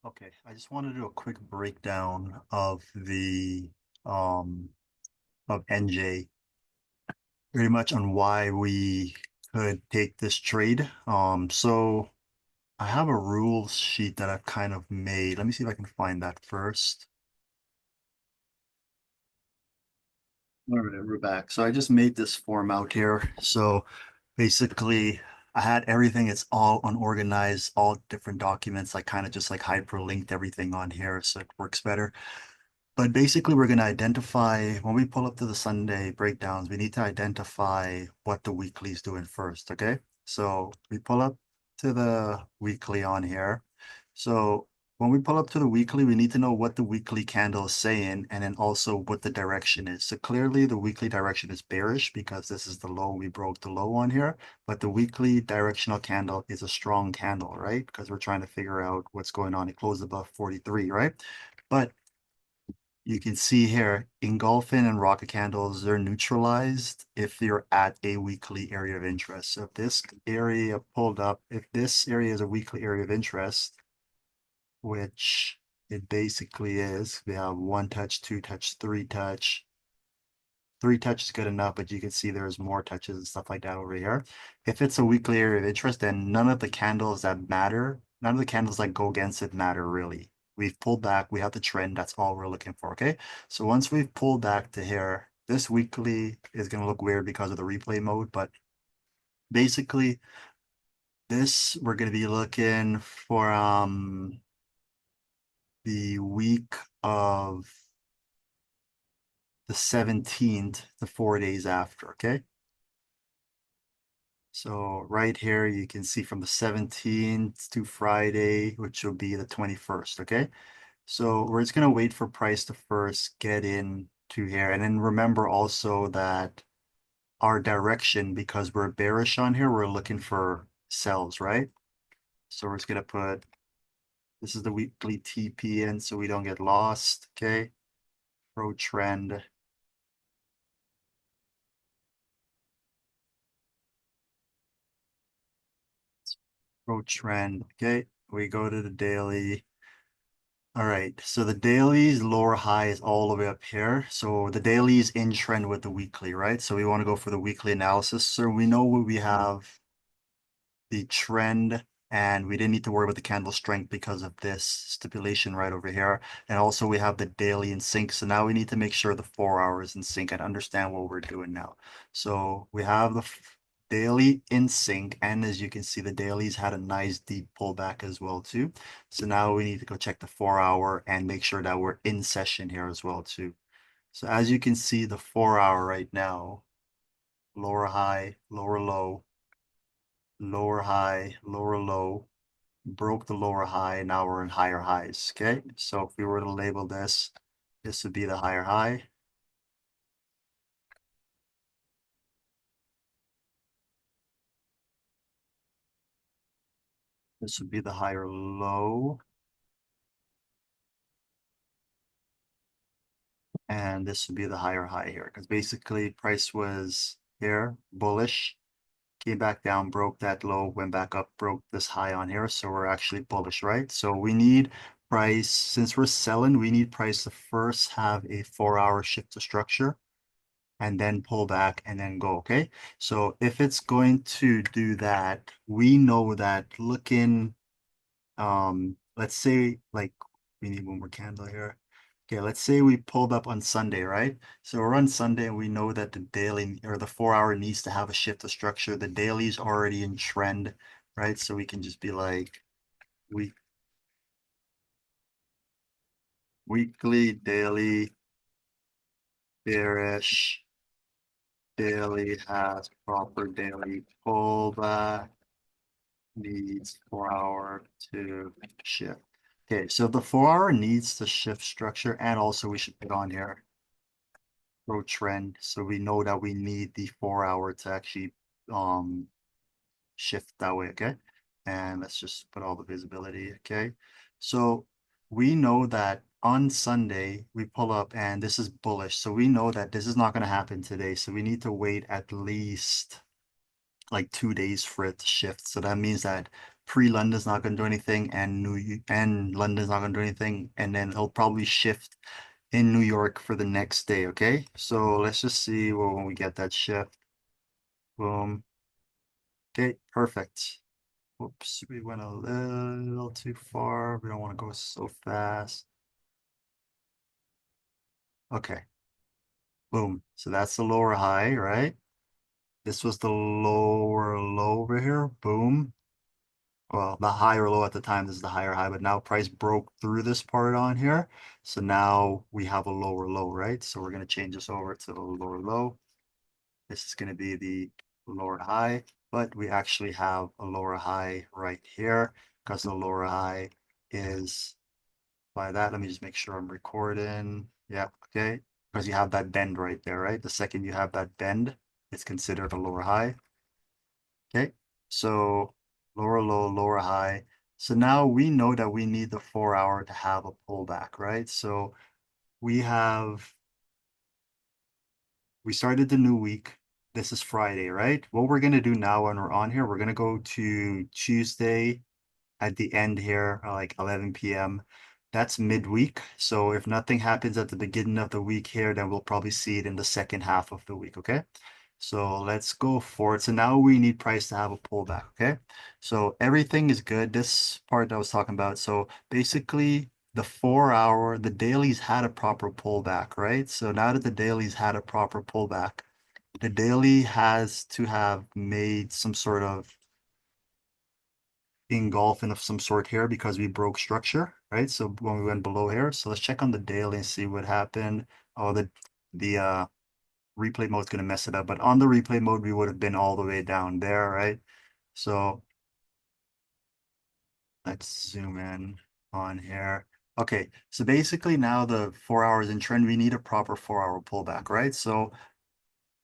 Okay, I just want to do a quick breakdown of the um of NJ, pretty much on why we could take this trade. So I have a rules sheet that I've kind of made. Let me see if I can find that first. All right, we're back. So I just made this form out here. So basically, I had everything. It's all unorganized, all different documents. I kind of just like hyperlinked everything on here so it works better. But basically, we're going to identify when we pull up to the Sunday breakdowns, we need to identify what the weekly is doing first. Okay. So we pull up to the weekly on here. So when we pull up to the weekly, we need to know what the weekly candle is saying and then also what the direction is. So clearly, the weekly direction is bearish because this is the low. We broke the low on here, but the weekly directional candle is a strong candle, right? Because we're trying to figure out what's going on. It closed above 43, right? But you can see here, engulfing and rocket candles, they're neutralized if you're at a weekly area of interest. So if this area pulled up, if this area is a weekly area of interest, which it basically is, we have one touch, two touch, three touch. Three touch is good enough, but you can see there's more touches and stuff like that over here. If it's a weekly area of interest, then none of the candles that matter, none of the candles that go against it matter really. We've pulled back, we have the trend, that's all we're looking for, okay? So once we've pulled back to here, this weekly is going to look weird because of the replay mode, but basically this, we're going to be looking for the week of the 17th to 4 days after, okay? So right here, you can see from the 17th to Friday, which will be the 21st, okay? So we're just going to wait for price to first get in to here. And then remember also that our direction, because we're bearish on here, we're looking for sells, right? So we're just going to put, this is the weekly TP in so we don't get lost, okay? Pro trend. Pro trend, okay? We go to the daily. All right, so the daily's lower high is all the way up here. So the daily is in trend with the weekly, right? So we want to go for the weekly analysis. So we know what we have the trend and we didn't need to worry about the candle strength because of this stipulation right over here. And also we have the daily in sync. So now we need to make sure the 4 hours in sync and understand what we're doing now. So we have the daily in sync. And as you can see, the dailies had a nice deep pullback as well too. So now we need to go check the 4 hour and make sure that we're in session here as well too. So as you can see, the 4 hour right now, lower high, lower low, lower high, lower low, broke the lower high. Now we're in higher highs. Okay. So if we were to label this, this would be the higher high. This would be the higher low. And this would be the higher high here. Because basically price was here, bullish, came back down, broke that low, went back up, broke this high on here. So we're actually bullish, right? So we need price, since we're selling, we need price to first have a 4 hour shift to structure and then pull back and then go, okay? So if it's going to do that, we know that looking, let's say like we need one more candle here. Okay, let's say we pulled up on Sunday, right? So we're on Sunday and we know that the daily or the 4 hour needs to have a shift of structure. The daily's already in trend, right? So we can just be like week, weekly, daily, bearish, daily has proper daily pullback needs 4 hour to shift. Okay, so the 4 hour needs to shift structure, and also we should put on here pro trend so we know that we need the 4 hour to actually um shift that way, okay? And let's just put all the visibility, okay? So we know that on Sunday we pull up and this is bullish. So we know that this is not going to happen today. So we need to wait at least like 2 days for it to shift. So that means that pre-London's not going to do anything, and and London's not going to do anything, and then it'll probably shift in New York for the next day. Okay, so let's just see when we get that shift. Boom. Okay, perfect. Whoops, we went a little too far. We don't want to go so fast. Okay, boom. So that's the lower high, right? This was the lower low over here. Boom. Well, the higher low at the time, this is the higher high, but now price broke through this part on here. So now we have a lower low, right? So we're going to change this over to the lower low. This is going to be the lower high, but we actually have a lower high right here because the lower high is by that. Let me just make sure I'm recording. Yeah, okay. Because you have that bend right there, right? The second you have that bend, it's considered a lower high. Okay, so lower low, lower high. So now we know that we need the 4 hour to have a pullback, right? So we have, we started the new week. This is Friday, right? What we're going to do now when we're on here, we're going to go to Tuesday at the end here, like 11 p.m. That's midweek. So if nothing happens at the beginning of the week here, then we'll probably see it in the second half of the week, okay? So let's go forward. So now we need price to have a pullback, okay? So everything is good. This part that I was talking about. So basically the 4 hour, the dailies had a proper pullback, right? So now that the dailies had a proper pullback, the daily has to have made some sort of engulfing of some sort here because we broke structure, right? So when we went below here, so let's check on the daily and see what happened. Oh, the replay mode is gonna mess it up, but on the replay mode, we would have been all the way down there, right? So let's zoom in on here. Okay, so basically now the 4 hours in trend, we need a proper 4 hour pullback, right? So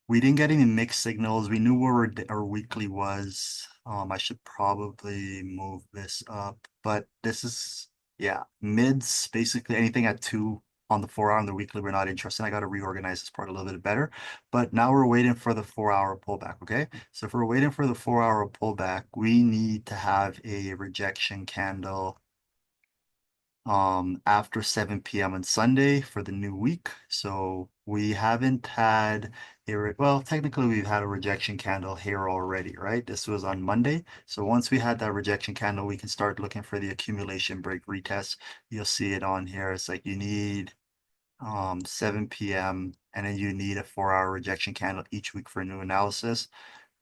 we didn't get any mixed signals. We knew where our weekly was. I should probably move this up, but this is, yeah, mids, basically anything at 2 on the 4 hour and the weekly, we're not interested. I got to reorganize this part a little bit better. But now we're waiting for the 4 hour pullback, okay? So if we're waiting for the 4 hour pullback, we need to have a rejection candle after 7 p.m. on Sunday for the new week. So we haven't had well, technically we've had a rejection candle here already, right? This was on Monday. So once we had that rejection candle, we can start looking for the accumulation break retest. You'll see it on here. It's like you need 7 p.m. and then you need a 4 hour rejection candle each week for a new analysis.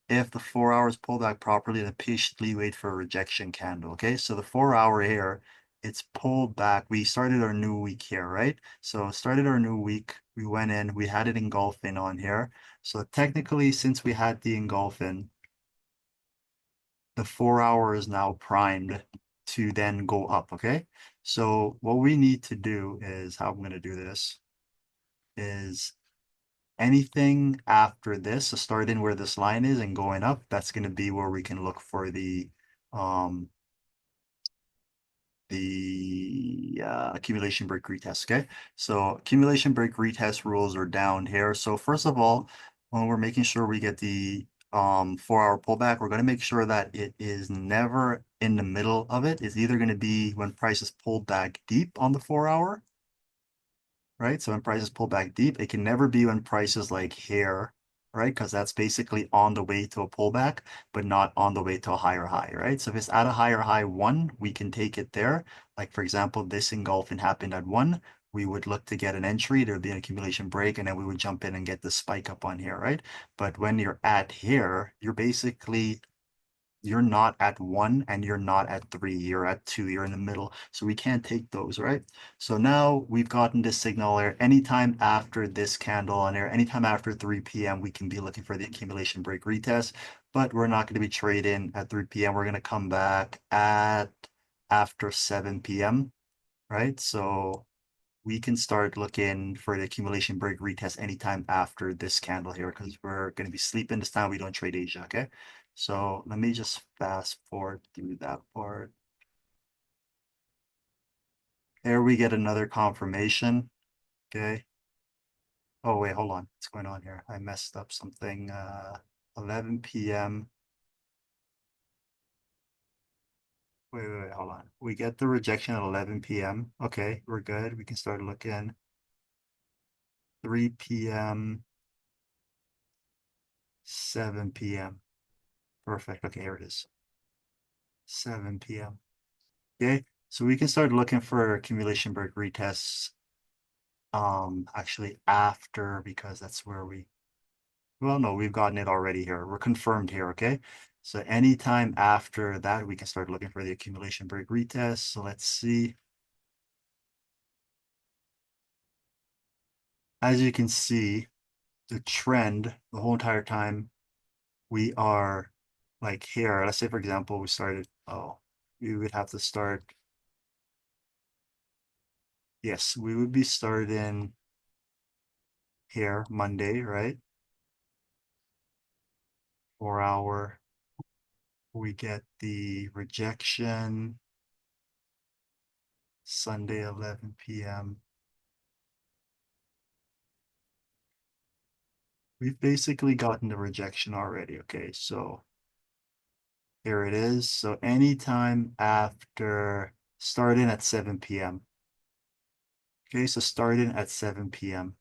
If the 4 hours pull back properly, then patiently wait for a rejection candle. Okay, so the 4 hour here, it's pulled back. We started our new week here, right? So started our new week. We went in, we had it engulfing on here. So technically, since we had the engulfing, the 4 hour is now primed to then go up. Okay, so what we need to do is how I'm going to do this is anything after this, so starting where this line is and going up, that's going to be where we can look for um the accumulation break retest. Okay, so accumulation break retest rules are down here. So first of all, when we're making sure we get the 4 hour pullback, we're going to make sure that it is never in the middle of it. It's either going to be when price is pulled back deep on the 4 hour, right? So when prices pull back deep, it can never be when prices like here, right? Because that's basically on the way to a pullback, but not on the way to a higher high, right? So if it's at a higher high 1, we can take it there. Like for example, this engulfing happened at 1. We would look to get an entry, there'd be an accumulation break, and then we would jump in and get the spike up on here, right? But when you're at here, you're not at 1 and you're not at 3, you're at 2, you're in the middle. So we can't take those, right? So now we've gotten this signal there. Anytime after this candle on there, anytime after 3 p.m., we can be looking for the accumulation break retest, but we're not going to be trading at 3 p.m. We're going to come back at after 7 p.m., right? So we can start looking for the accumulation break retest anytime after this candle here because we're going to be sleeping this time. We don't trade Asia, okay? So let me just fast forward through that part. There we get another confirmation, okay? Oh, wait, hold on. What's going on here? I messed up something. 11 p.m. wait, hold on. We get the rejection at 11 p.m. Okay, we're good. We can start looking. 3 p.m., 7 p.m. Perfect. Okay, here it is. 7 p.m. Okay, so we can start looking for accumulation break retests actually after because that's where we well no, we've gotten it already here. We're confirmed here, okay? So anytime after that, we can start looking for the accumulation break retest. So let's see. As you can see, the trend the whole entire time we are like here. Let's say, for example, we started, oh, we would have to start, yes, we would be starting here Monday, right? 4 hour. We get the rejection Sunday, 11 p.m. We've basically gotten the rejection already. Okay, so here it is. So anytime after starting at 7 p.m. Okay, so starting at 7 p.m.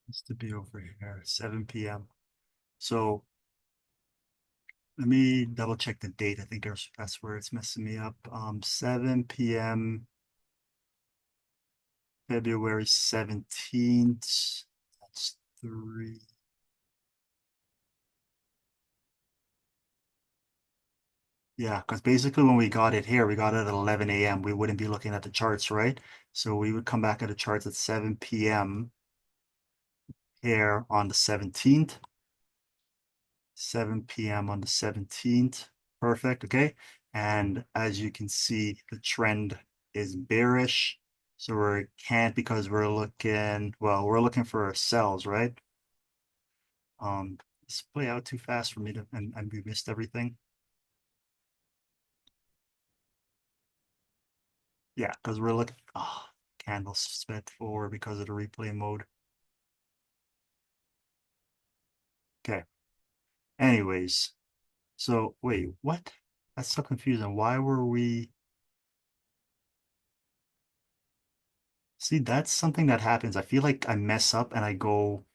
It's to be over here, 7 p.m. So let me double check the date. I think that's where it's messing me up. 7 p.m. February 17th. That's three. Yeah, because basically when we got it here, we got it at 11 a.m. We wouldn't be looking at the charts, right? So we would come back at the charts at 7 p.m. here on the 17th. 7 p.m. on the 17th. Perfect. Okay. And as you can see, the trend is bearish. So we can't because we're looking, well, we're looking for sells, right? This play out too fast for me to, and we missed everything. Yeah, because we're looking, oh, candle sped forward because of the replay mode. Okay. Anyways, so wait, what? That's so confusing. Why were we? See, that's something that happens. I feel like I mess up and I go,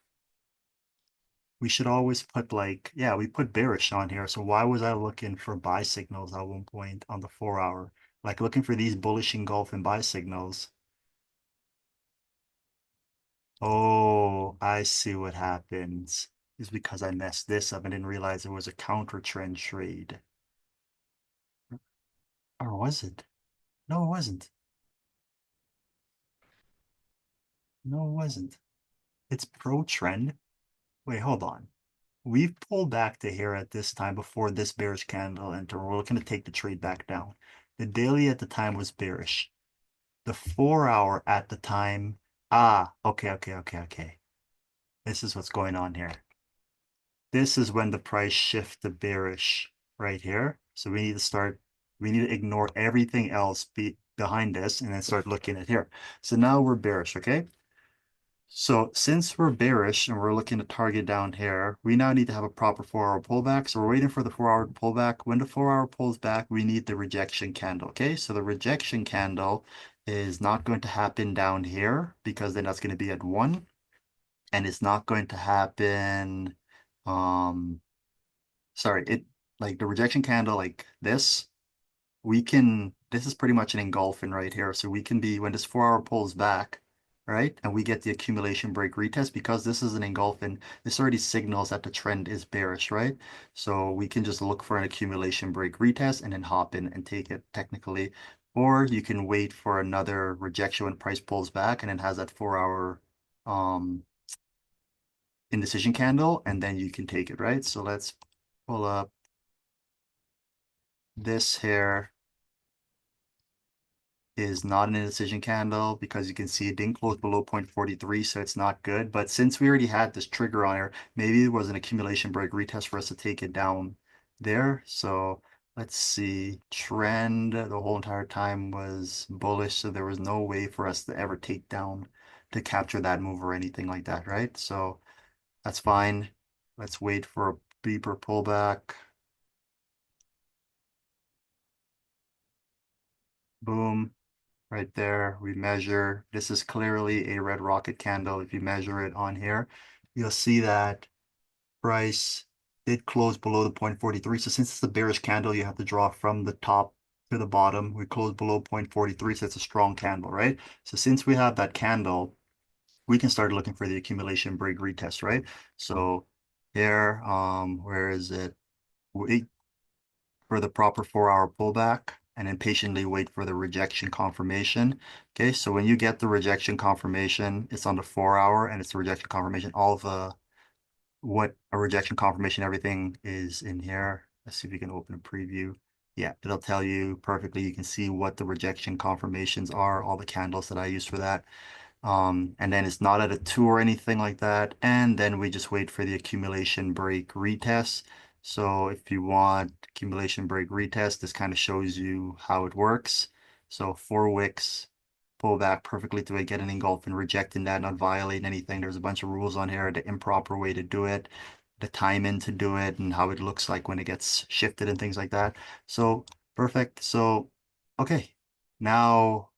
we should always put like, yeah, we put bearish on here. So why was I looking for buy signals at one point on the 4 hour? Like looking for these bullish engulf and buy signals. Oh, I see what happens. It's because I messed this up and didn't realize it was a counter trend trade. Or was it? No, it wasn't. No, it wasn't. It's pro trend. Wait, hold on. We've pulled back to here at this time before this bearish candle enter. We're looking to take the trade back down. The daily at the time was bearish. The 4 hour at the time. Ah, okay. This is what's going on here. This is when the price shift to bearish right here. So we need to ignore everything else behind this and then start looking at here. So now we're bearish, okay? So since we're bearish and we're looking to target down here, we now need to have a proper 4 hour pullback. So we're waiting for the 4 hour pullback. When the 4 hour pulls back, we need the rejection candle. Okay, so the rejection candle is not going to happen down here because then that's going to be at 1. And it's not going to happen, um, sorry, it like the rejection candle like this this is pretty much an engulfing right here. So we can be, when this 4 hour pulls back, right? And we get the accumulation break retest because this is an engulfing, this already signals that the trend is bearish, right? So we can just look for an accumulation break retest and then hop in and take it technically. Or you can wait for another rejection when price pulls back and then has that 4 hour um indecision candle and then you can take it, right? So let's pull up this here. is not an indecision candle because you can see it didn't close below 0.43, so it's not good. But since we already had this trigger on here, maybe it was an accumulation break retest for us to take it down there. So let's see, trend the whole entire time was bullish, so there was no way for us to ever take down to capture that move or anything like that, right? So that's fine. Let's wait for a deeper pullback. Boom. Right there, we measure. This is clearly a red rocket candle. If you measure it on here, you'll see that price did close below the 0.43. So since it's a bearish candle, you have to draw from the top to the bottom. We closed below 0.43, so it's a strong candle, right? So since we have that candle, we can start looking for the accumulation break retest, right? So here, where is it? Wait for the proper 4-hour pullback and then patiently wait for the rejection confirmation. Okay, so when you get the rejection confirmation, it's on the 4-hour and it's the rejection confirmation. All the what a rejection confirmation, everything is in here. Let's see if we can open a preview. Yeah, it'll tell you perfectly. You can see what the rejection confirmations are, all the candles that I use for that. And then it's not at a 2 or anything like that. And then we just wait for the accumulation break retest. So if you want accumulation break retest, this kind of shows you how it works. So 4 wicks, pull back perfectly to it, get an engulf and rejecting that, not violating anything. There's a bunch of rules on here, the improper way to do it, the timing to do it, and how it looks like when it gets shifted and things like that. So perfect. So, okay, now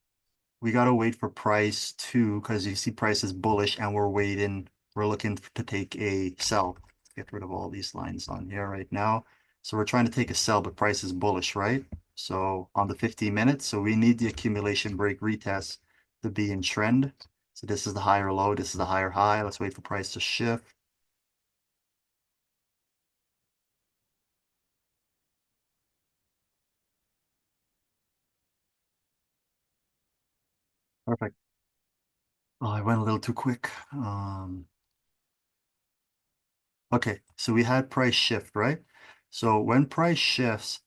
we gotta wait for price too, because you see price is bullish and we're waiting. We're looking to take a sell. Get rid of all these lines on here right now. So we're trying to take a sell, but price is bullish, right? So on the 15 minutes, so we need the accumulation break retest to be in trend. So this is the higher low, this is the higher high. Let's wait for price to shift. Perfect. Oh, I went a little too quick. Okay, so we had price shift, right? So when price shifts,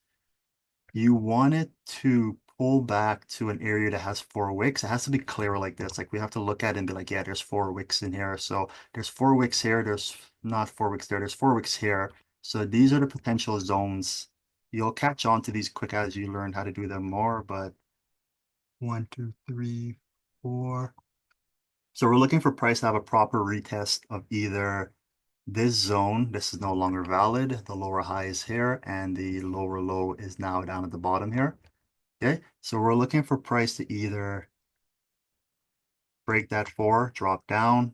you want it to pull back to an area that has 4 wicks. It has to be clear like this. Like we have to look at it and be like, yeah, there's 4 wicks in here. So there's 4 wicks here. There's not 4 wicks there. There's 4 wicks here. So these are the potential zones. You'll catch on to these quick as you learn how to do them more, but 1, 2, 3, 4. So we're looking for price to have a proper retest of either this zone. This is no longer valid. The lower high is here and the lower low is now down at the bottom here. Okay, so we're looking for price to either break that 4, drop down.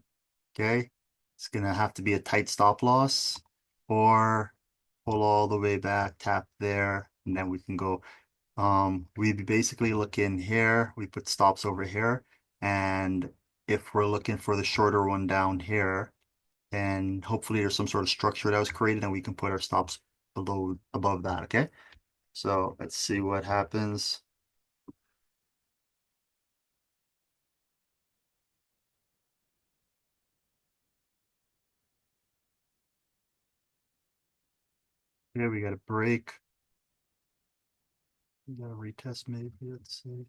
Okay, it's gonna have to be a tight stop loss or pull all the way back, tap there, and then we can go. We basically look in here, we put stops over here, and if we're looking for the shorter one down here, then hopefully there's some sort of structure that was created and we can put our stops below above that. Okay, so let's see what happens. Here we got a break. We got a retest maybe. Let's see.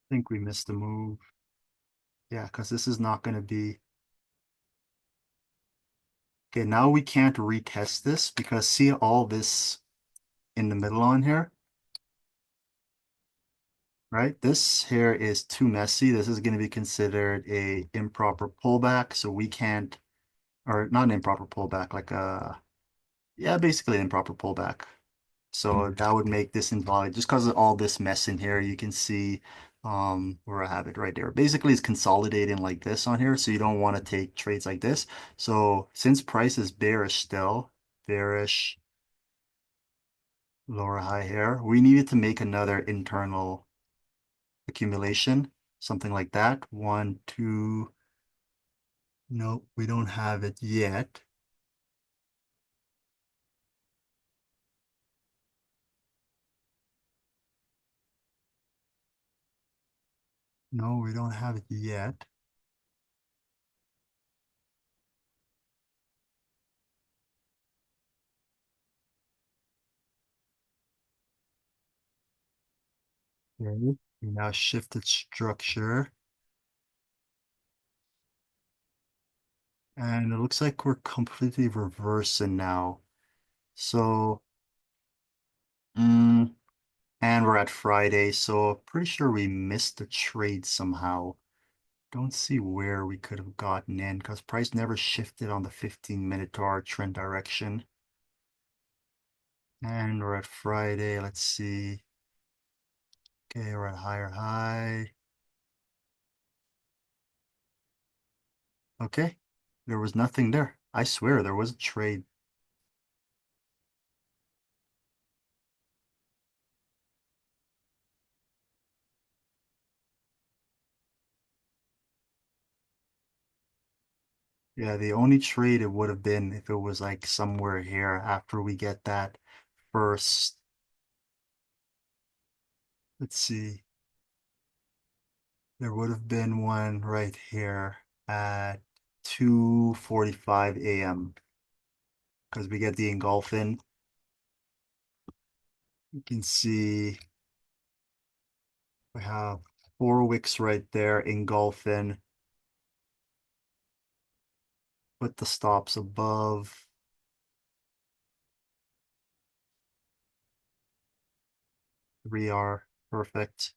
I think we missed the move. Yeah, because this is not going to be. Okay, now we can't retest this because see all this in the middle on here, right? This here is too messy. This is going to be considered a improper pullback. So we can't, or not an improper pullback, like yeah, basically an improper pullback. So that would make this invalid just because of all this mess in here. You can see where I have it right there. Basically, it's consolidating like this on here, so you don't want to take trades like this. So since price is bearish still, bearish, lower high here, we needed to make another internal accumulation, something like that. 1, 2, nope, we don't have it yet. No, we don't have it yet. Okay. We now shifted structure, and it looks like we're completely reversing now. So, mm, and we're at Friday, so pretty sure we missed the trade somehow. Don't see where we could have gotten in because price never shifted on the 15-minute to our trend direction. And we're at Friday. Let's see. Okay, we're at higher high. Okay, there was nothing there. I swear there was a trade. Yeah, the only trade it would have been if it was like somewhere here after we get that first. Let's see. There would have been one right here at 2:45 a.m. because we get the engulfing. You can see we have 4 wicks right there engulfing. Put the stops above. 3R, perfect.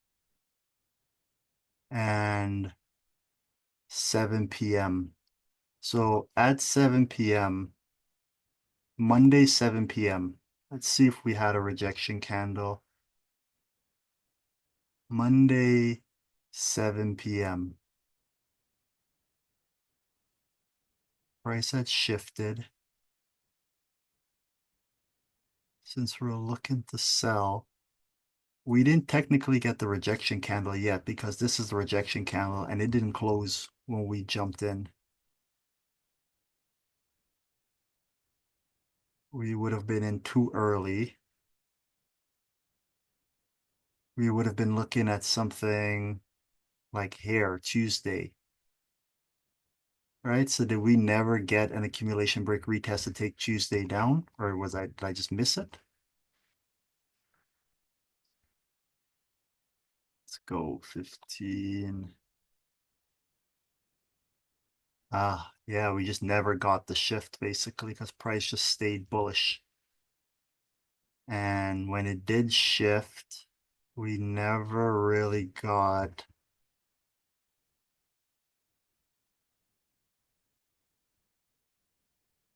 And 7 p.m. So at 7 p.m., Monday 7 p.m. Let's see if we had a rejection candle. Monday 7 p.m. Price had shifted. Since we're looking to sell, we didn't technically get the rejection candle yet because this is the rejection candle and it didn't close when we jumped in. We would have been in too early. We would have been looking at something like here, Tuesday, right? So did we never get an accumulation break retest to take Tuesday down? Or did I just miss it? Let's go 15. Ah, yeah, we just never got the shift basically because price just stayed bullish. And when it did shift, we never really got,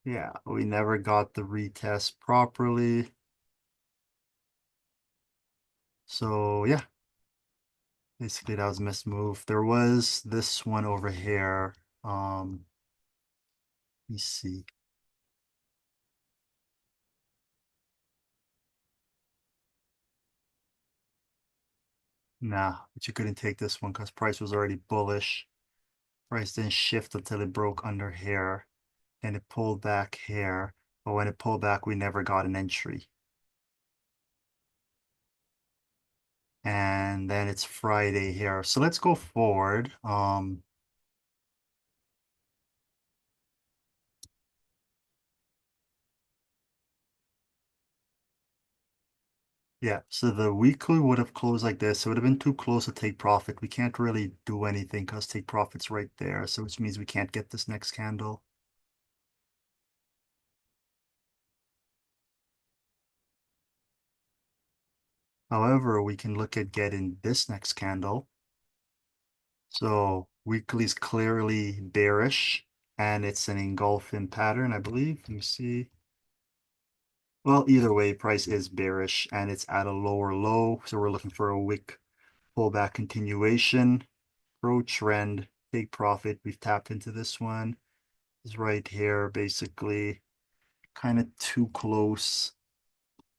yeah, we never got the retest properly. So yeah, basically that was a missed move. There was this one over here. Let me see. Nah, but you couldn't take this one because price was already bullish. Price didn't shift until it broke under here. And it pulled back here. But when it pulled back, we never got an entry. And then it's Friday here. So let's go forward. Yeah, so the weekly would have closed like this. It would have been too close to take profit. We can't really do anything because take profit's right there. So which means we can't get this next candle. However, we can look at getting this next candle. So weekly's clearly bearish and it's an engulfing pattern, I believe. You see. Well, either way, price is bearish and it's at a lower low. So we're looking for a wick pullback continuation, pro trend, take profit. We've tapped into this one. Is right here, basically kind of too close.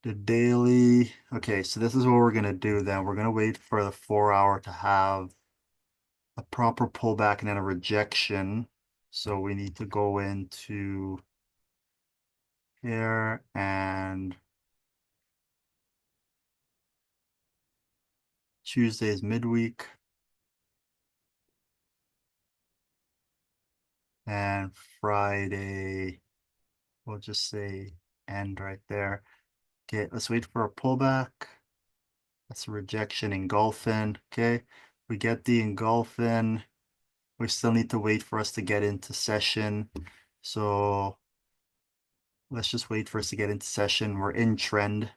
The daily. Okay, so this is what we're gonna do then. We're gonna wait for the 4 hour to have a proper pullback and then a rejection. So we need to go into here and Tuesday is midweek and Friday, we'll just say end right there. Okay, let's wait for a pullback. That's a rejection engulfing. Okay. We get the engulfing. We still need to wait for us to get into session. So let's just wait for us to get into session. We're in trend.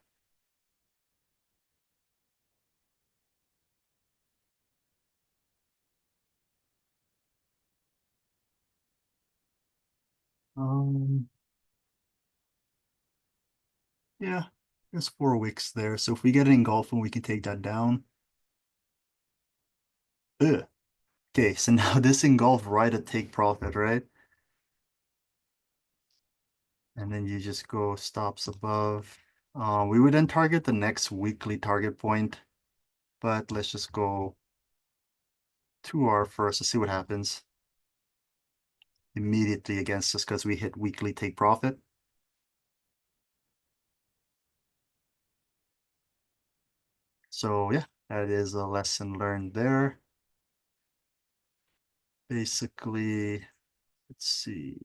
Um, yeah, there's 4 wicks there. So if we get an engulfing, we can take that down. Ugh. Okay, so now this engulf right at take profit, right? And then you just go stops above. We would then target the next weekly target point, but let's just go 2R first to see what happens. Immediately against us because we hit weekly take profit. So yeah, that is a lesson learned there. Basically, let's see.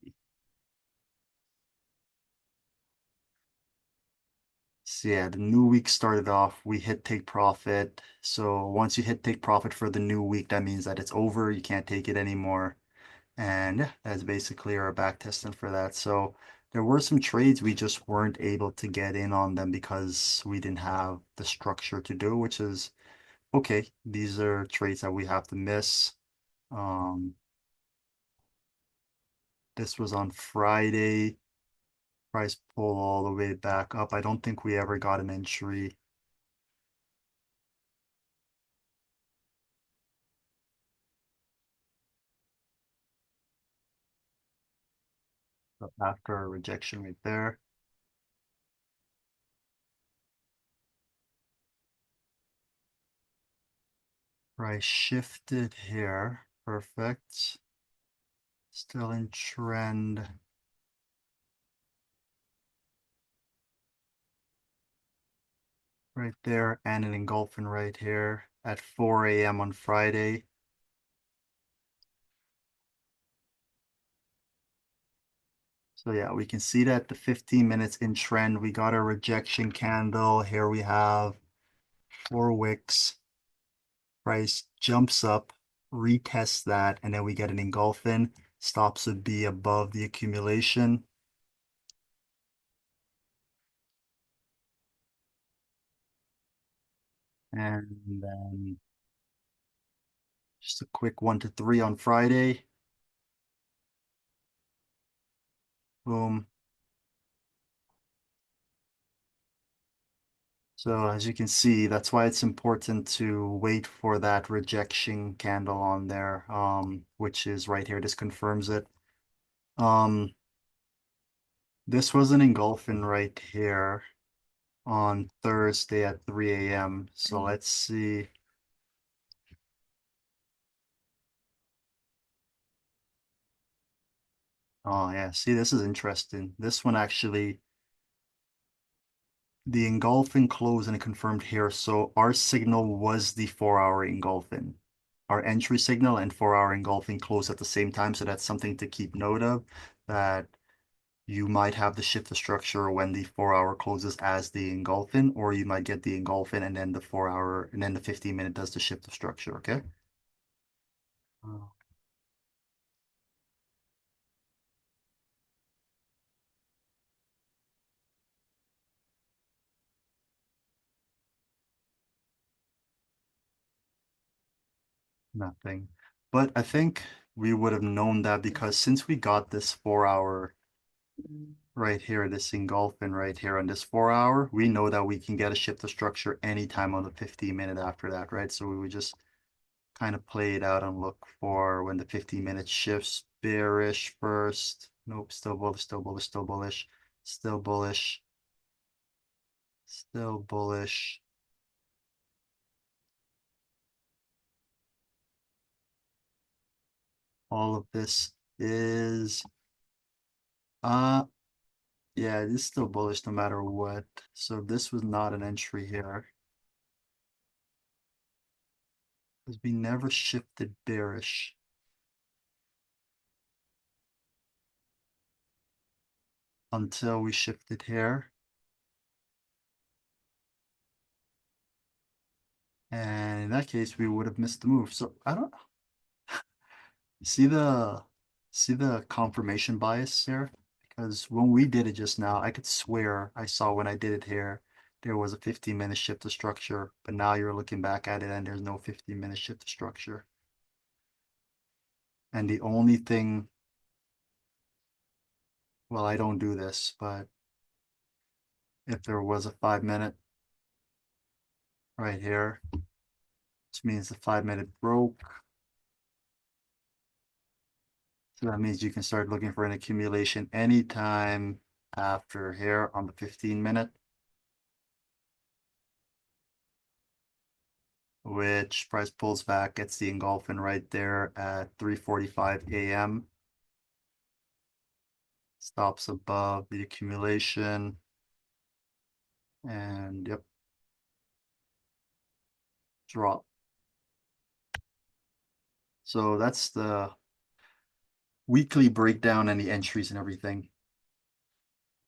So yeah, the new week started off, we hit take profit. So once you hit take profit for the new week, that means that it's over. You can't take it anymore. And yeah, that's basically our back testing for that. So there were some trades we just weren't able to get in on them because we didn't have the structure to do, which is okay. These are trades that we have to miss. Um, this was on Friday. Price pull all the way back up. I don't think we ever got an entry after a rejection right there. Price shifted here. Perfect. Still in trend. Right there, and an engulfing right here at 4 a.m. on Friday. So yeah, we can see that the 15 minutes in trend, we got a rejection candle. Here we have 4 wicks. Price jumps up, retests that, and then we get an engulfing. Stops would be above the accumulation. And then just a quick 1 to 3 on Friday. Boom. So as you can see, that's why it's important to wait for that rejection candle on there, which is right here. This confirms it. Um, this was an engulfing right here on Thursday at 3 a.m. So let's see. Oh yeah, see, this is interesting. This one actually, the engulfing closed and it confirmed here. So our signal was the 4-hour engulfing. Our entry signal and 4-hour engulfing closed at the same time. So that's something to keep note of, that you might have the shift of structure when the 4-hour closes as the engulfing, or you might get the engulfing and then the 4-hour and then the 15-minute does the shift of structure, okay? Oh, nothing. But I think we would have known that because since we got this 4-hour right here, this engulfing right here on this 4-hour, we know that we can get a shift of structure anytime on the 15-minute after that, right? So we would just kind of play it out and look for when the 15-minute shifts bearish first. Nope, still bullish, still bullish, still bullish, still bullish, still bullish. All of this is uh yeah, it is still bullish no matter what. So this was not an entry here because we never shifted bearish until we shifted here. And in that case, we would have missed the move. So I don't see the confirmation bias there, because when we did it just now, I could swear I saw when I did it here, there was a 15-minute shift to structure, but now you're looking back at it and there's no 15-minute shift to structure. And the only thing, well, I don't do this, but if there was a 5-minute right here, which means the 5-minute broke. So that means you can start looking for an accumulation anytime after here on the 15-minute, which price pulls back, gets the engulfing right there at 3:45 a.m. Stops above the accumulation, and yep, drop. So that's the weekly breakdown and the entries and everything.